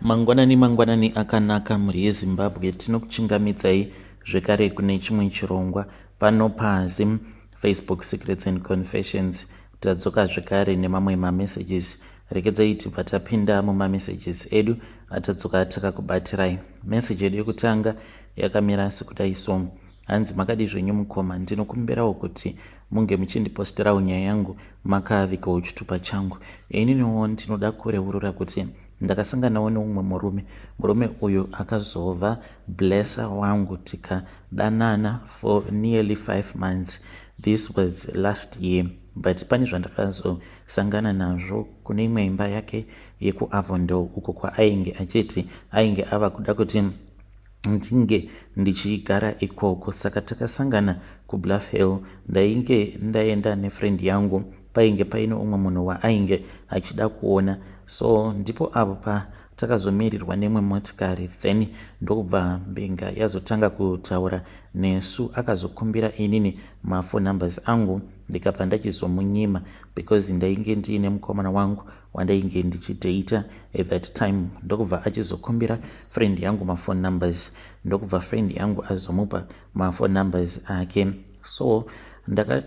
Mangwanani akanaka mhuri yeZimbabwe, tinokuchingamidzai zvekare kune chimwe chirongwa pano pazi Facebook Secrets and Confessions. Tadzoka zvekare nemamwe mamessages. Rekedzai tibva tapinda mumamessages edu atadzoka takakubatirai. Message edu yekutanga yakamira sekudai so: hanzi makadi zvenyu mukoma, ndinokumbirawo kuti munge muchindiposterawo nyaya yangu makavikawo chitupa changu. Ininiwo ndinoda kureurura kuti ndakasanganawo neumwe murume uyu akazova blesser wangu tikadanana for nearly 5 months. This was last year, but pane zvandakazosangana nazvo kune imwe imba yake yekuAvondale uko kwaainge achiti ainge ava kuda kuti ndinge ndichigara ikoko. Saka takasangana kuBluff Hill, ndainge ndaenda nefriend yangu, painge paino umwe munhu waainge achida kuona. So ndipo apo patakazomirirwa nemwe motikari, then ndokubva Mbenga yazotanga kutaura nesu. Akazokumbira inini mafone numbers angu, ndikabva ndachizomunyima because ndainge ndiine mukomana wangu wandainge ndichidata at that time. Ndokubva achizokumbira friend yangu mafone numbers, ndokubva friend yangu azomupa mafone numbers ake. So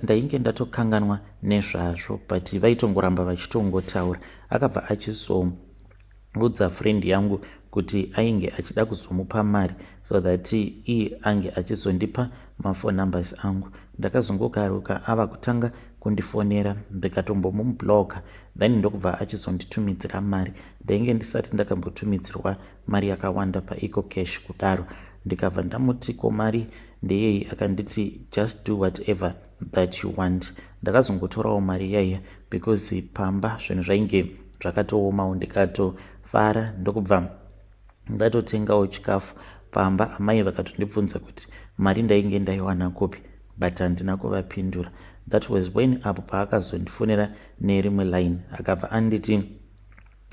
ndainge ndatokanganwa nezvazvo, but vaitongoramba vachitongotaura. Akabva achizoudza friend yangu kuti ainge achida kuzomupa mari so that iye ange achizondipa mafone numbers angu. Ndakazongokaruka ava kutanga kundifonera, ndikatombomubloka, then ndokubva achizonditumidzira mari. Ndainge ndisati ndakambotumidzirwa mari yakawanda paEco Cash kudaro. Ndikabva ndamuti ko mari ndeyei, akanditi just do whatever that you want. Ndakazongotorawo mari yaiya because pamba zvinhu zvainge zvakatoomawo. Ndikatofara ndokubva ndatotengawo chikafu pamba. Amai vakatondibvunza kuti mari ndainge ndaiwana kupi, but handina kuvapindura. That was when apo paakazondifonera nerimwe line, akabva anditi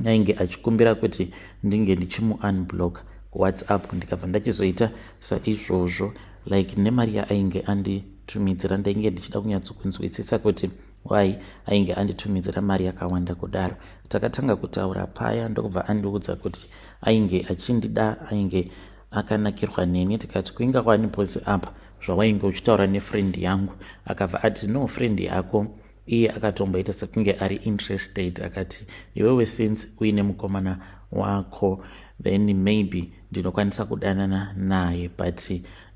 ainge achikumbira kuti ndinge ndichimuunblock WhatsApp. Ndikabva ndachizoita saizvozvo, like nemari yaainge anditumidzira ndainge ndichida kunyatsokunzwisisa kuti why ainge anditumidzira mari yakawanda kudaro. Takatanga kutaura paya, ndokubva andiudza kuti ainge achindida, ainge akanakirwa neni. Tikati kuinga kwani posi apa zvawainge uchitaura nefriend yangu? Akabva ati no, friend yako iye akatomboita sekunge ari interested. Akati iwewe since uine mukomana wako then maybe ndinokwanisa kudanana naye, but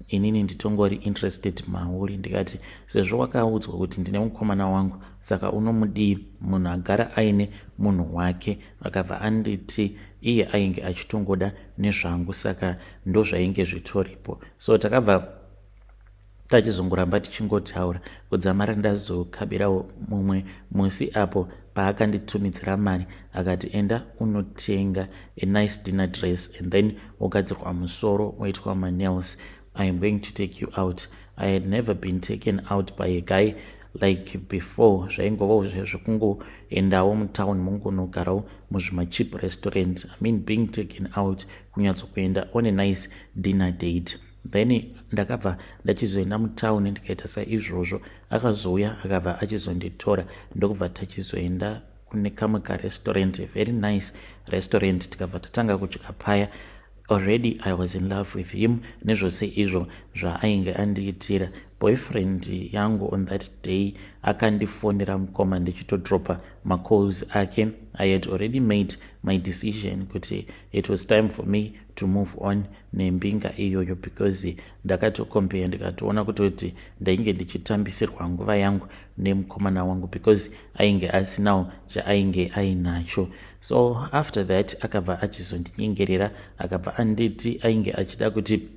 inini nditongori interested mauri. Ndikati sezvo wakaudzwa kuti ndine mukomana wangu, saka unomudii munhu agara aine munhu wake? Akabva anditi iye ainge achitongoda nezvangu, saka ndo zvainge zvitoripo. So takabva tachizongoramba tichingotaura kudzamara ndazokabirawo mumwe musi apo paakanditumidzira mari. Akati enda unotenga a nice dinner dress and then ugadzirwa musoro, waitwa manails. I am going to take you out. I had never been taken out by a guy like before. Zvaingovawo zvekungoendawo mutown mungonogarawo muzvimacheap restaurant. I mean being taken out, kunyatsokuenda on a nice dinner date. Then ndakabva ndachizoenda mutown ndikaita saizvozvo. Akazouya akabva achizonditora, ndokubva tachizoenda kune kamwe karestaurant, a very nice restaurant. Tikabva tatanga kudya paya. Already I was in love with him, nezvose izvo zvaainge andiitira. Boyfriend yangu on that day akandifonera mukoma ndichitodropa macalls ake. I had already made my decision kuti it was time for me to move on nembinga iyoyo, because ndakatokompea ndikatoona kuti ndainge ndichitambisirwa nguva yangu nemukomana wangu because ainge asinawo chaainge ainacho. So after that akabva achizondinyengerera, akabva anditi ainge achida kuti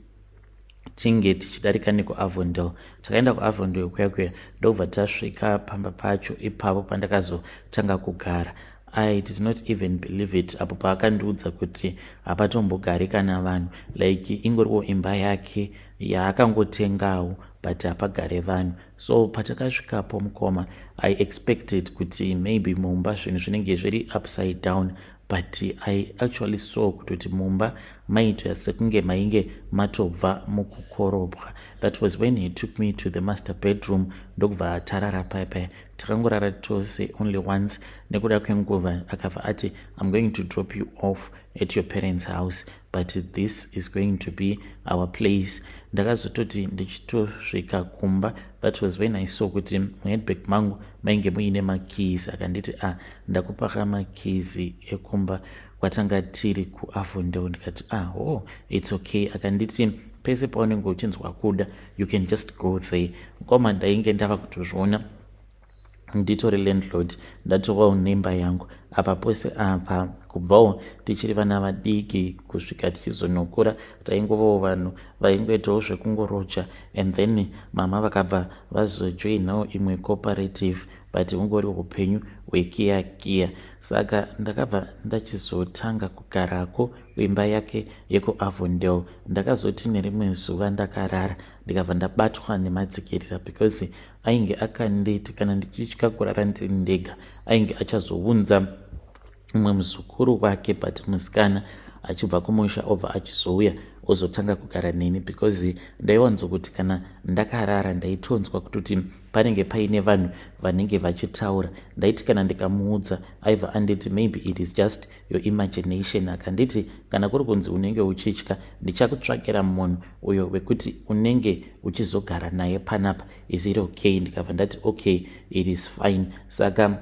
tinge tichidarika nekuAvondale. Takaenda kuAvondale kuya ndobva tasvika pamba pacho. Ipapo pandakazotanga kugara. I did not even believe it apo paakandiudza kuti hapatombogarika navanhu, like ingoriwo imba yake yaakangotengawo but hapagare vanhu. So patakasvikapo mukoma, I expected kuti maybe mumba zvinhu zvinenge zviri upside down, but I actually saw kuti mumba maitwa sekunge mainge matobva mukukorobwa. That was when he took me to the master bedroom ndokubva atarara paya takangorara tose only once. Nekuda kwenguva akabva ati, I'm going to drop you off at your parents' house, but this is going to be our place. Ndakazototi ndichitosvika kumba, that was when I saw kuti muheadbag mangu mainge muine makeys. Akanditi ndakupaka makeys ekumba kwatanga tiri kuAvondale. Ndikati it's okay. Akanditi pese paunenge uchinzwa kuda, you can just go there. Koma ndainge ndava kutozviona nditori landlord, ndatovawo nemba yangu apa pose apa. Kubvawo tichiri vana vadiki kusvika tichizonokura taingovawo vanhu vaingoitawo zvekungorocha, and then mama vakabva vazojoinawo imwe cooperative, but ungori upenyu hwekiyakiya. Saka ndakabva ndachizotanga kugarako kuimba yake yekuAvondale. Ndakazoti nerimwe zuva ndakarara ndikabva ndabatwa nemadzikirira, because ainge akanditi kana ndichitya kurara ndiri ndega ainge achazounza umwe muzukuru wake, but musikana achibva kumusha obva achizouya ozotanga kugara neni, because ndaiwanzokuti kana ndakarara ndaitonzwa kutoti panenge paine vanhu vanenge vachitaura. Ndaiti kana ndikamuudza aibva anditi maybe it is just your imagination. Akanditi kana kuri kunzi unenge uchitya, ndichakutsvakira munhu uyo wekuti unenge uchizogara naye panapa, is it okay? Ndikabva ndati okay, it is fine. Saka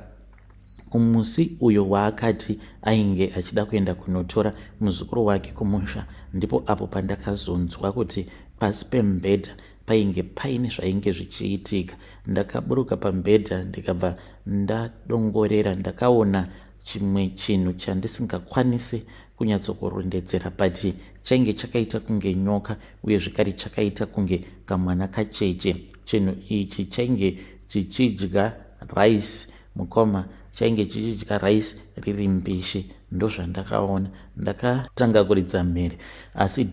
umusi uyo waakati ainge achida kuenda kunotora muzukuru wake kumusha, ndipo apo pandakazonzwa kuti pasi pemubhedha painge paine zvainge zvichiitika. Ndakaburuka pamubhedha ndikabva ndadongorera, ndakaona chimwe chinhu chandisingakwanisi kunyatsokurondedzera, but chainge chakaita kunge nyoka uye zvekare chakaita kunge kamwana kacheche. Chinhu ichi chainge chichidya rice, mukoma chainge chichidya rice riri mbishi. Ndozvandakaona. Ndakatanga kuridza mhere, asi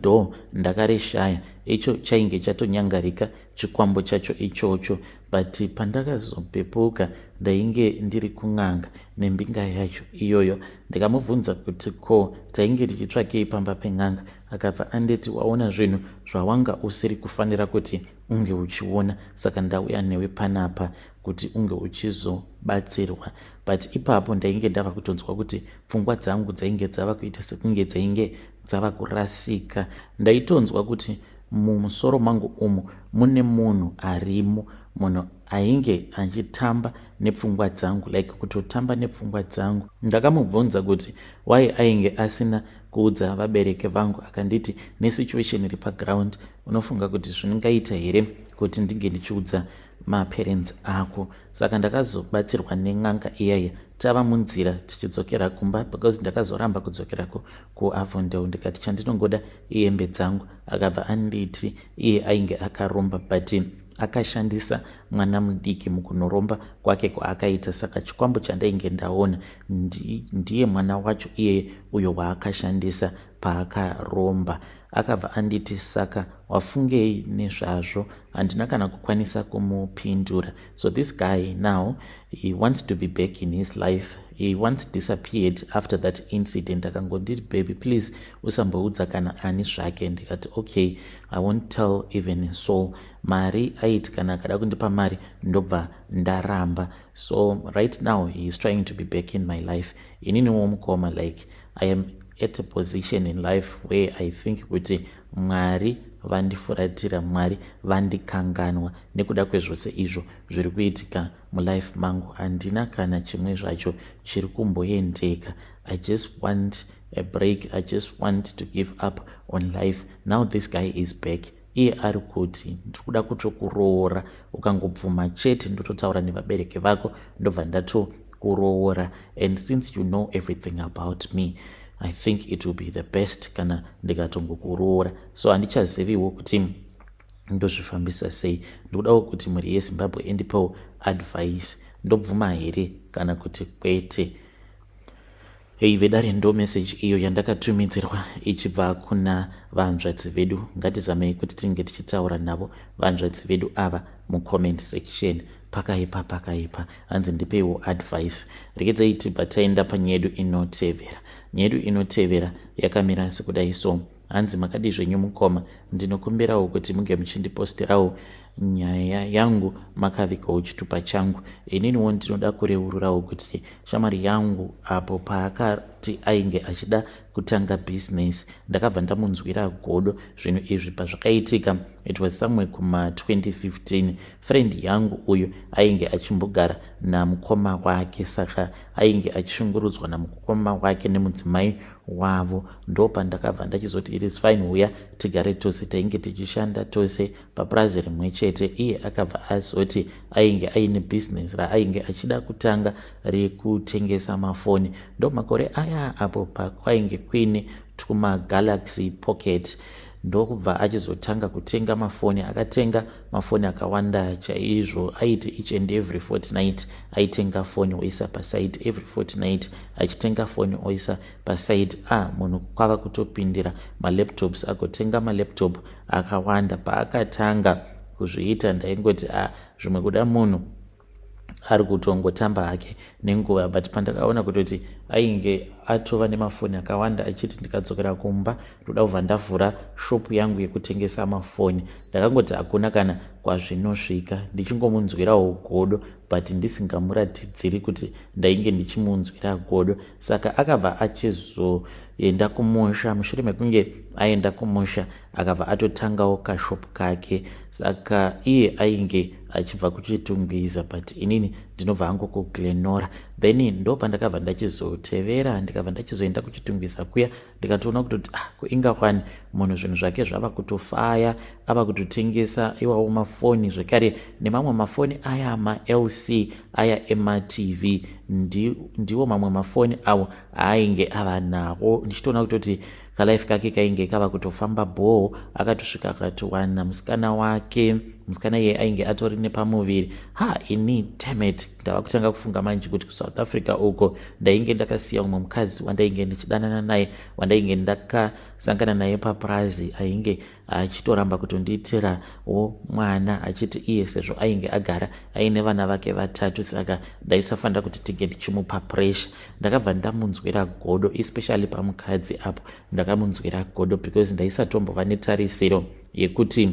ndakarishaya. Icho chainge chatonyangarika chikwambo chacho ichocho, but pandakazopepuka ndainge ndiri kun'anga nembinga yacho iyoyo. Ndikamubvunza kuti ko tainge tichitsvakei pamba pen'anga. Akabva anditi, waona zvinhu zvawanga usiri kufanira kuti unge uchiona, saka ndauya newe panapa kuti unge uchizobatsirwa. But ipapo ndainge ndava kutonzwa kuti pfungwa dzangu dzainge dzava kuita sekunge dzainge dzava kurasika. Ndaitonzwa kuti mumusoro mangu umu mune munhu arimo, munhu ainge achitamba nepfungwa dzangu, like kutotamba nepfungwa dzangu. Ndakamubvunza kuti why ainge asina kuudza vabereki vangu. Akanditi, nesituation iri paground unofunga kuti zvingaita here kuti ndinge ndichiudza maparents ako. Saka ndakazobatsirwa nen'anga iyaya. Tava munzira tichidzokera kumba, because ndakazoramba kudzokera kuAvondale. Ndikati chandinongoda ihembe dzangu. Akabva anditi iye ainge akaromba, but akashandisa mwana mudiki mukunoromba kwake kwaakaita. Saka chikwambo chandainge ndaona ndiye mwana wacho iye uyo waakashandisa paakaromba. Akabva anditi, saka wafungei nezvazvo? Handina kana kukwanisa kumupindura. So this guy now, he wants to be back in his life. He once disappeared after that incident. Akangonditi, baby please usamboudza kana ani zvake. Ndikati okay, I won't tell even Saul. Mari aiti kana akada kundipa mari ndobva ndaramba. So right now he is trying to be back in my life. Inini womukoma, like I am at a position in life where I think kuti Mwari vandifuratira, Mwari vandikanganwa nekuda kwezvose izvo zviri kuitika mulife mangu. Handina kana chimwe zvacho chiri kumboendeka. I just want a break. I just want to give up on life. Now this guy is back. Iye ari kuti ndikuda kutokuroora. Ukangobvuma chete ndototaura nevabereki vako ndobva ndatokuroora. And since you know everything about me, I think it will be the best kana ndikatongokuroora. So handichaziviwo kuti ndozvifambisa sei. Ndikudawo kuti mhuri yeZimbabwe endipewo advice. Ndobvuma here kana kuti kwete? Hei vedare ndo message iyo yandakatumidzirwa ichibva kuna vanzvadzi vedu. Ngatizamei kuti tinge tichitaura navo vanzvadzi vedu ava mucomment section. Pakaipa hanzi ndipeiwo advice. Rekedzai tibva taenda panyedu inotevera. Nyedu inotevera yakamira sekudai so. Hanzi makadi zvenyu mukoma, ndinokumbirawo kuti munge muchindipostirawo nyaya yangu makavikawo chitupa changu. Ininiwo ndinoda kureururawo kuti shamwari yangu apo paakati ainge achida kutanga business ndakabva ndamunzwira godo. Zvinhu izvi pazvakaitika, it was somewhere kuma 2015. Friend yangu uyu ainge achimbogara namukoma wake, saka ainge achishungurudzwa namukoma wake nemudzimai wavo. Ndo pandakabva ndachizoti it is fine, uya tigare tose. Tainge tichishanda tose papurazi rimwe chete. Iye akabva azoti ainge aine business raainge achida kutanga rekutengesa mafoni. Ndo makore aya apo pakwainge kuine tuma Galaxy Pocket, ndokubva achizotanga kutenga mafoni. Akatenga mafoni akawanda chaizvo, aiti each and every fortnight aitenga foni oisa paside, every fortnight achitenga foni oisa paside. Munhu kwava kutopindira malaptops, agotenga malaptop akawanda. Paakatanga kuzviita ndaingoti zvimwe kuda munhu ari kutongotamba hake nenguva, but pandakaona kutoti ainge atova nemafoni akawanda achiti ndikadzokera kumba ndoda kubva ndavhura shopu yangu yekutengesa mafoni, ndakangoti hakuna kana kwazvinosvika, ndichingomunzwirawo godo but ndisingamuratidziri kuti ndainge ndichimunzwira godo. Saka akabva achizoenda kumusha. Mushure mekunge aenda kumusha akabva atotangawo kashopu kake. Saka iye ainge achibva kuchitungwiza but inini ndinobva hangu kuGlenora. Then ndo pandakabva ndachizotevera, ndikabva ndachizoenda kuchitungwiza kuya, ndikatoona kutoti kuingakwani munhu zvinhu zvake zvava kutofaya, ava kutotengesa iwawo mafoni zvekare nemamwe mafoni aya maLC aya emaTV. Ndiwo mamwe mafoni awo ainge ava nawo. Ndichitoona kutoti kalife kake kainge kava kutofamba bho. Akatosvika akatowana musikana wake, musikana iye ainge atori nepamuviri. Ini dammit, ndava kutanga kufunga manje kuti kuSouth Africa uko ndainge ndakasiya umwe mukadzi wandainge ndichidanana naye, wandainge ndakasangana naye papurazi, ainge achitoramba kutondiitirawo mwana, achiti iye sezvo ainge agara aine vana vake 3, saka ndaisafanira kuti tige ndichimupa pressure. Ndakabva ndamunzwira godo, especially pamukadzi apo ndakamunzwira godo because ndaisatombova netarisiro yekuti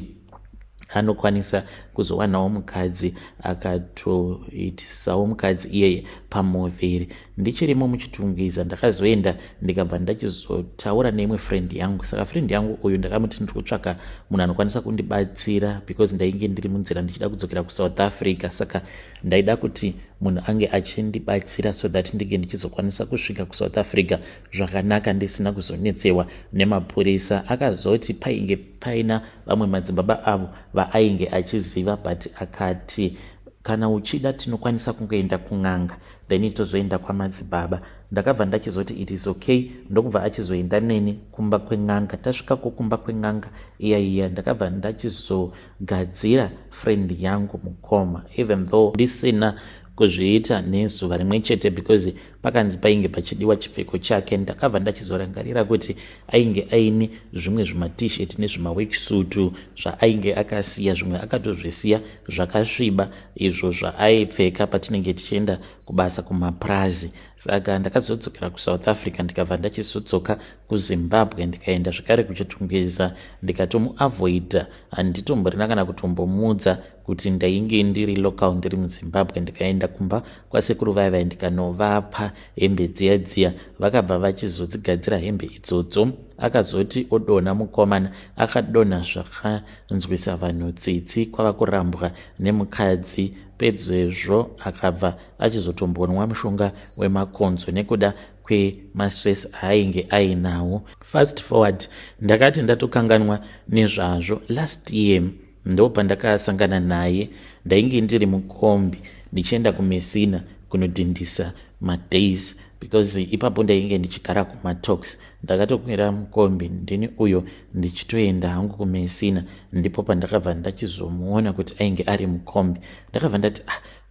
anokwanisa kuzowanawo mukadzi akatoitisawo mukadzi iyeye pamuviri. Ndichirimo muchitungwiza ndakazoenda ndikabva ndachizotaura neimwe friend yangu. Saka friend yangu uyu ndakamuti ndiri kutsvaka munhu anokwanisa kundibatsira because ndainge ndiri munzira ndichida kudzokera kuSouth Africa. Saka ndaida kuti munhu ange achindibatsira so that ndige ndichizokwanisa kusvika kuSouth Africa zvakanaka ndisina kuzonetsewa nemapurisa. Akazoti painge paina vamwe madzibaba avo vaainge achiziva but akati kana uchida tinokwanisa kungoenda kun'anga then tozoenda kwamadzibaba. Ndakabva ndachizoti it is okay, ndokubva achizoenda neni kumba kwen'anga. Tasvika kumba kwen'anga iya ndakabva ndachizogadzira friend yangu mukoma, even though ndisina kuzviita nezuva rimwe chete because pakanzi painge pachidiwa chipfeko chake. Ndakabva ndachizorangarira kuti ainge aine zvimwe zvimaT-shirt nezvimaworksuit zvaainge akasiya, zvimwe akatozvisiya zvakasviba izvo zvaaipfeka patinenge tichienda kubasa kumapurazi. Saka ndakazodzokera kuSouth Africa ndikabva ndachizodzoka kuZimbabwe ndikaenda zvakare kuchitungwiza ndikatomuavoida. Handitomborina kana kutombomudza kuti ndainge ndiri local ndiri muZimbabwe. Ndikaenda kumba kwasekuru vaiva ndikanovapa hembe dziya vakabva vachizodzigadzira hembe idzodzo. Akazoti odonha mukomana, akadonha zvakanzwisa vanhu tsitsi, kwava kurambwa nemukadzi. Pedzezvo akabva achizotombonwa mushonga wemakonzo nekuda kwemastress ainge ainawo. Fast forward, ndakati ndatokanganwa nezvazvo. Last year ndo pandakasangana naye, ndainge ndiri mukombi ndichienda kuMessina kunodhindisa madays because ipapo ndainge ndichigara kumatalks. Ndakatokwira mukombi ndini uyo ndichitoenda hangu kuMessina, ndipo pandakabva ndachizomuona kuti ainge ari mukombi. Ndakabva ndati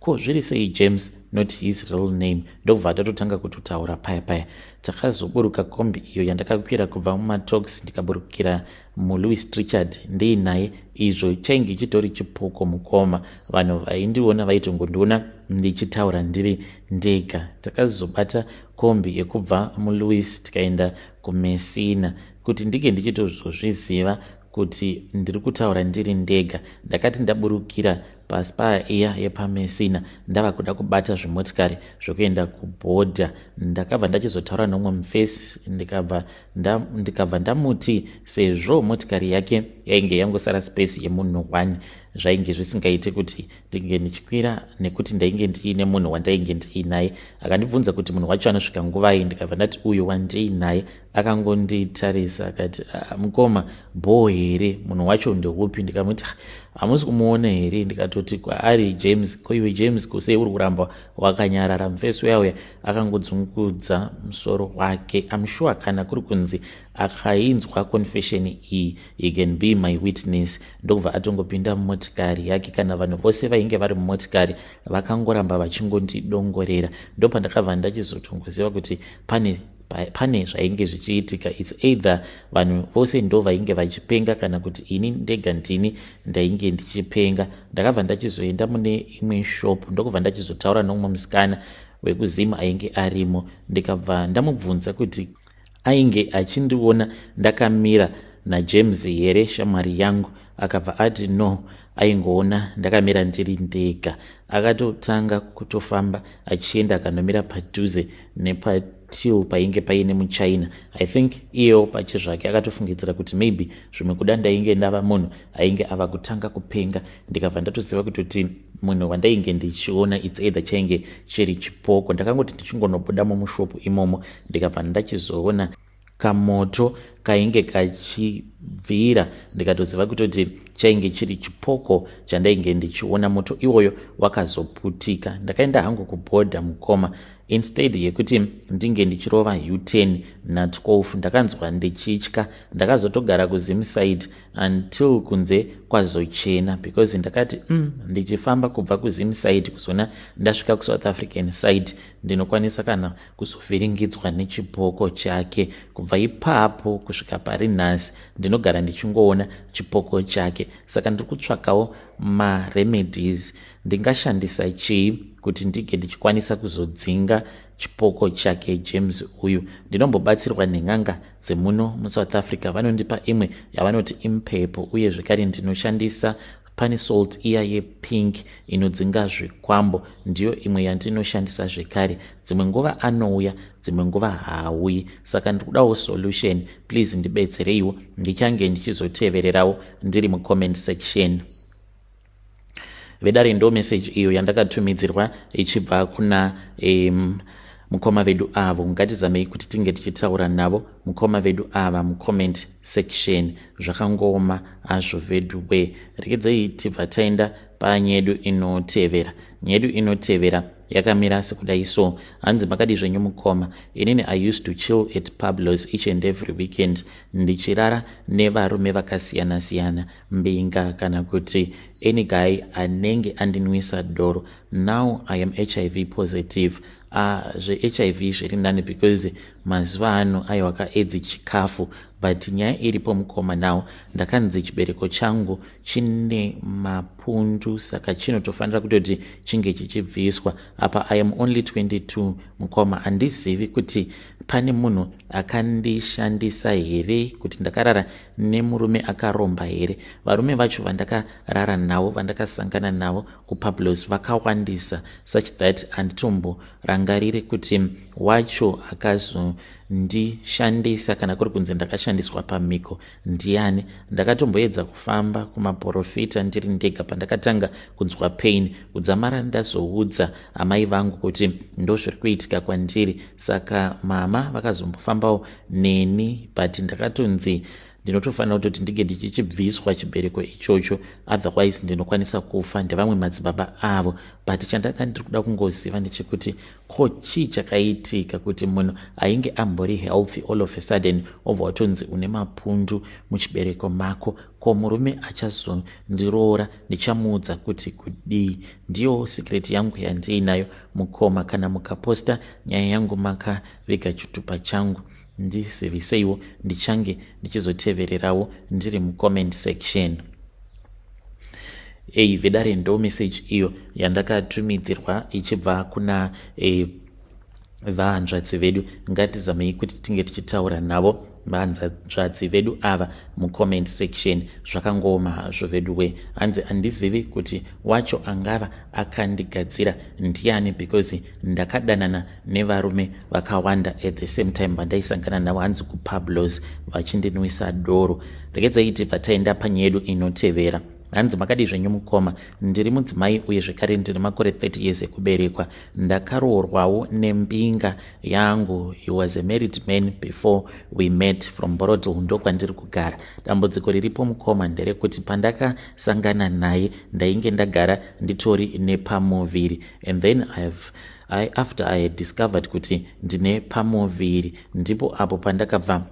ko zviri sei James not his real name. Ndobva tatotanga kutotaura paya. Takazoburuka kombi iyo yandakakwira kubva mumatalks ndikaburukira muLouis Trichardt ndiinaye. Izvo chainge chitori chipoko mukoma, vanhu vaindiona vaitongondiona ndichitaura ndiri ndega. Takazobata kombi yekubva muLouis tikaenda kuMessina kuti ndike ndichitozozviziva kuti ndiri kutaura ndiri ndega. Ndakati ndaburukira pasi paiya yepamesina ndava kuda kubata zvimotikari zvokuenda kubhodha. Ndakabva ndachizotaura nomwe mufesi ndikabva ndamuti sezvo motikari yake yainge yangosara space yemunhu 1 zvainge zvisingaite kuti ndinge ndichikwira nekuti ndainge ndiine munhu wandainge ndiinaye. Akandibvunza kuti munhu wacho anosvika nguvai, ndikabva ndati uyu wandiinaye. Akangonditarisa akati mukoma bho here, munhu wacho ndeupi? Ndikamuti hamusi kumuona here? Ndikatoti kwaari James. Ko iwe James kusei uri kuramba wakanyarara? Mufesi uyauya akangodzungudza musoro wake. I'm sure kana kuri kunzi akainzwa confession iyi, he can be my witness. Ndokubva atongopinda mumotikari yake. Kana vanhu vose vainge vari mumotikari vakangoramba vachingondidongorera. Ndopandakabva ndachizotongoziva kuti pane zvainge zvichiitika. It's either vanhu vose ndo vainge vachipenga kana kuti ini ndega ndini ndainge ndichipenga. Ndakabva ndachizoenda mune imwe shop ndokubva ndachizotaura nomumwe musikana wekuZim ainge arimo. Ndikabva ndamubvunza kuti ainge achindiona ndakamira naJames here shamwari yangu. Akabva ati no, aingoona ndakamira ndiri ndega. Akatotanga kutofamba achienda akanomira padhuze nepatil painge paine muchina. I think iyo pachezvake akatofungidzira kuti maybe zvimwe kuda ndainge ndava munhu ainge ava kutanga kupenga. Ndikabva ndatoziva kutoti munhu wandainge ndichiona it's either chainge chiri chipoko. Ndakangoti ndichingonobuda mumushopu imomo ndikabva ndachizoona kamoto kainge kachibvira. Ndikatoziva kutoti chainge chiri chipoko chandainge ndichiona. Moto iwoyo wakazoputika. Ndakaenda hangu kubhodha mukoma. Instead yekuti ndinge ndichirova U10 na12 ndakanzwa ndichitya. Ndakazotogara kuZim side until kunze kwazochena because ndakati ndichifamba kubva kuZim side kuzona ndasvika kuSouth African side ndinokwanisa kana kuzovhiringidzwa nechipoko chake. Kubva ipapo kusvika pari nhasi ndinogara ndichingoona chipoko chake. Saka ndiri kutsvakawo maremedies. Ndingashandisa chii kuti ndige ndichikwanisa kuzodzinga chipoko chake James uyu? Ndinombobatsirwa nen'anga dzemuno muSouth Africa. Vanondipa imwe yavanoti impepo uye zvekare ndinoshandisa pane salt iya yepink inodzinga zvikwambo, ndiyo imwe yandinoshandisa zvekare. Dzimwe nguva anouya, dzimwe nguva haauyi. Saka ndikudawo solution. Please ndibetsereiwo. Ndichange ndichizotevererawo ndiri mucomment section. Vedare ndo message iyo yandakatumidzirwa ichibva kuna mukoma vedu avo. Ngatizamei kuti tinge tichitaura navo mukoma vedu ava mucomment section. Zvakangoma azvo vedu we. Rekedzei tibva taenda panyedu inotevera. Nyedu inotevera yakamira sekudai so. Hanzi makadi zvenyu mukoma. Inini I used to chill at Pablo's each and every weekend. Ndichirara nevarume vakasiyana siyana, mbinga kana kuti any guy anenge andinwisa doro. Now I am HIV positive. HIV zviri nani because mazuva ano aiwa kaedzi chikafu, but nyaya iripo mukoma nawo. Ndakanzi chibereko changu chine mapundu saka chinotofanira kutoti chinge chichibviswa. Apa I am only 22 mukoma. Handizivi kuti pane munhu akandishandisa here, kuti ndakarara nemurume akaromba here. Varume vacho vandakarara navo, vandakasangana navo kuPablos vakawandisa such that handitomborangarire kuti wacho akazondishandisa kana kuri kunzi ndakashandiswa pamiko ndiani. Ndakatomboedza kufamba kumaprofita ndiri ndega pandakatanga kunzwa pain. Kudzamara ndazoudza amai vangu kuti ndozviri kuitika kwandiri. Saka mama vakazombofambawo neni, but ndakatonzi ndinotofanira kutoti ndige ndichichibviswa chibereko ichocho, otherwise ndinokwanisa kufa ndevamwe madzibaba avo. But chandaka ndiri kuda kungoziva ndechekuti ko chii chakaitika kuti munhu ainge ambori healthy all of a sudden obva watonzi une mapundu muchibereko mako? Ko murume achazondiroora ndichamuudza kuti kudii? Ndiyo secret yangu yandiinayo mukoma. Kana mukaposta nyaya yangu makaviga chitupa changu ndiziviseiwo, ndichange ndichizotevererawo ndiri mucomment section. Vedare ndo message iyo yandakatumidzirwa ichibva kuna vahanzvadzi vedu. Ngatizamei kuti tinge tichitaura navo vanzvadzi vedu ava mucomment section. Zvakangoma hazvo veduwe. Hanzi handizivi kuti wacho angava akandigadzira ndiani, because ndakadanana nevarume vakawanda at the same time vandaisangana navo hanzi kupablos vachindinwisa doro. Regedzai pataenda panyaya yedu inotevera. Hanzi makadi zvenyu mukoma, ndiri mudzimai uye zvekare ndiri makore 30 years ekuberekwa. Ndakaroorwawo nembinga yangu. He was a married man before we met from Boroto, ndokwandiri kugara. Dambudziko riripo mukoma nderekuti pandakasangana naye ndainge ndagara nditori nepamuviri, and then after I had discovered kuti ndine pamuviri, ndipo apo pandakabva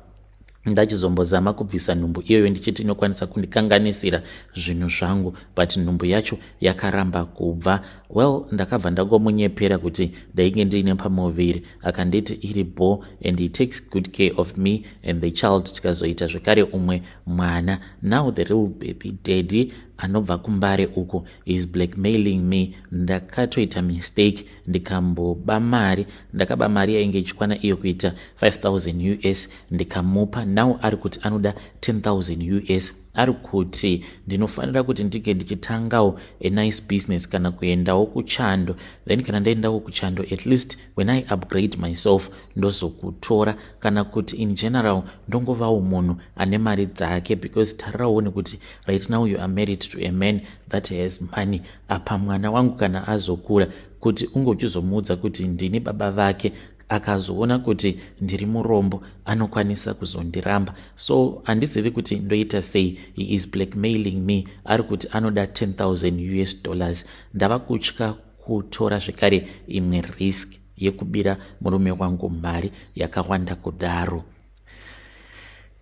ndachizombozama kubvisa nhumbu iyoyo ndichiti inokwanisa kundikanganisira zvinhu zvangu, but nhumbu yacho yakaramba kubva. Well, ndakabva ndagomunyepera kuti ndainge ndiine pamuviri, akanditi iri bo and he takes good care of me and the child. Tikazoita zvekare umwe mwana. Now the real baby daddy anobva kumbare uko is blackmailing me. Ndakatoita mistake ndikamboba mari, ndakaba mari yainge ichikwana iyo kuita 5,000 US ndikamupa. Now ari kuti anoda 10,000 US. Ari kuti ndinofanira kuti ndinge ndichitangawo a nice business kana kuendawo kuchando, then kana ndaendawo kuchando at least when I upgrade myself ndozokutora, kana kuti in general ndongovawo munhu ane mari dzake, because tarirawo kuti right now you are married to a man that has money. Apa mwana wangu kana azokura kuti unge uchizomuudza kuti ndini baba vake, akazoona kuti ndiri murombo anokwanisa kuzondiramba. So handizivi kuti ndoita sei. He is blackmailing me. Ari kuti anoda 10,000 US dollars. Ndava kutya kutora zvekare imwe risk yekubira murume wangu mari yakawanda kudaro.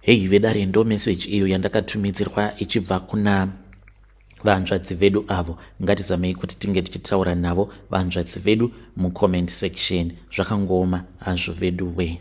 Hei vedare, ndo message iyo yandakatumidzirwa ichibva kuna vanzvadzi vedu avo. Ngatizamei kuti tinge tichitaura navo vanzvadzi vedu mucomment section. Zvakangoma hazvo veduwe.